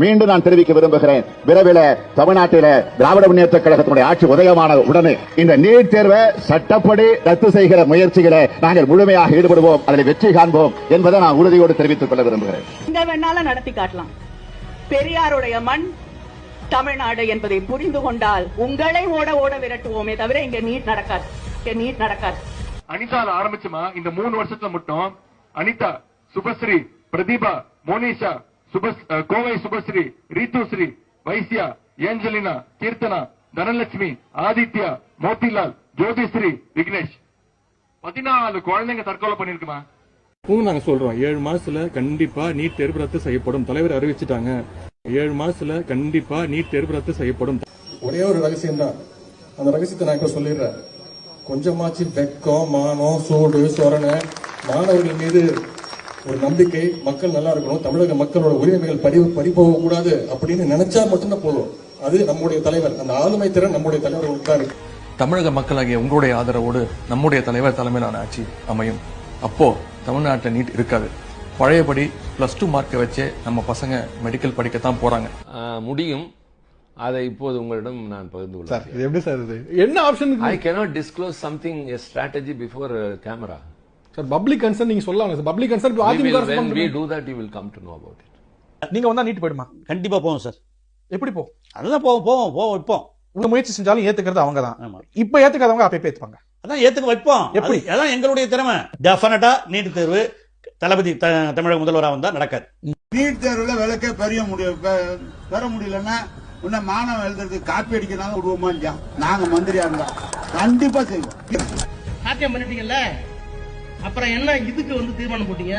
மீண்டும் நான் தெரிவிக்க விரும்புகிறேன், விரைவில் தமிழ்நாட்டில திராவிட முன்னேற்ற கழகத்தினுடைய ஆட்சி உதயமான உடனே இந்த நீட் தேர்வை சட்டப்படி ரத்து செய்கிற முயற்சிகளை நாங்கள் முழுமையாக ஈடுபடுவோம், அதில் வெற்றி காண்போம் என்பதை நான் உறுதியோடு தெரிவித்துக் கொள்ள விரும்புகிறேன். இந்த வேணாலும் நடத்தி காட்டலாம். பெரியாருடைய மண் தமிழ்நாடு என்பதை புரிந்து கொண்டால் உங்களை ஓட ஓட விரட்டுவோமே தவிர இங்க நீட் நடக்காது. அனிதால ஆரம்பிச்சுமா இந்த 3 வருஷத்துல மட்டும் அனிதா, சுபஸ்ரீ, பிரதீபா, மோனிஷா, கோவை சுபஸ்ரீ, ரீத்துஸ்ரீ, வைசியா, ஏஞ்சலினா, கீர்த்தனா, தனலட்சுமி, ஆதித்யா, மோதிலால், ஜோதிஸ்ரீ, விக்னேஷ் 14 குழந்தைங்க தற்கொலை பண்ணிருக்குமா? நாங்க சொல்றோம் 7 மாசத்துல கண்டிப்பா நீட் தேர்வு ரத்து செய்யப்படும். தலைவர் அறிவிச்சுட்டாங்க. 7 மாசத்துல கண்டிப்பா நீட் தேர்வு ரத்து செய்யப்படும். ஒரே ஒரு ரகசியம் தான், அந்த ரகசியத்தை நான் இப்ப சொல்லிடுறேன். கொஞ்சமாச்சு வெக்கம், மானம், சூடு, சொரணை, மாணவர்கள் மீது ஒரு நம்பிக்கை, மக்கள் நல்லா இருக்கணும், தமிழக மக்களோட உரிமைகள் பறிபோக கூடாது அப்படின்னு நினைச்சா மட்டும்தான் போதும். அது நம்முடைய தலைவர், அந்த ஆளுமை திறன் நம்முடைய தலைவர் தான். தமிழக மக்களாகிய உங்களுடைய ஆதரவோடு நம்முடைய தலைவர் தலைமையிலான ஆட்சி அமையும். அப்போ தமிழ்நாட்டில் நீட் இருக்காது. பழையபடி +2 மார்க்கை வச்சே நம்ம பசங்க மெடிக்கல் படிக்கத்தான் போறாங்க. முடியும். அதை இப்போது உங்களிடம் நான் பகிர்ந்து கொள்கிறேன். சார், இது எப்படி சார் இது? என்ன option? I cannot disclose something, a strategy before camera. Sir, public concern நீங்க சொல்லலாம் sir. Public concern When we do that, you will come to know about it. நீங்க வந்தா நீட் போயிடுமா? கண்டிப்பா போவோம் சார். எப்படி போ? அதுதான் போவோம் இப்போ. உங்க முயற்சி செஞ்சாலும் ஏத்துக்கிறது அவங்க தான். இப்ப ஏத்துக்காதவங்க அப்ப ஏத்துப்பாங்க. அதான் ஏத்துக்க வைப்போம். எப்படி? அதான் எங்களுடைய திறமை. டெஃபினட்டா நீட் தேர்வு தளபதி தமிழக முதல்வரா வந்தா நடக்காது. நீட் தேர்வுல விளக்க பெற முடியலன்னா உன்ன மாணவன் எழுதுறதுக்கு காப்பி அடிக்கிறனால விடுவோமா? நாங்க மந்திரியா இருந்தா கண்டிப்பா செய்வோம். சாத்தியம் பண்ணிட்டீங்கல்ல, அப்புறம் என்ன இதுக்கு தீர்மானம் போட்டீங்க?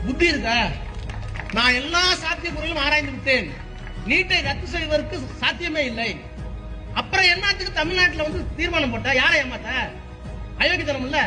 புத்தி இருக்கா? நான் எல்லா சாத்தியக்கூறுகளும் ஆராய்ந்து விட்டேன். நீட்டை ரத்து செய்வதற்கு சாத்தியமே இல்லை. அப்புறம் என்னத்துக்கு தமிழ்நாட்டில் தீர்மானம் போட்டா? யாரை ஏமாத்த? அயோக்கியத்தனம் இல்ல.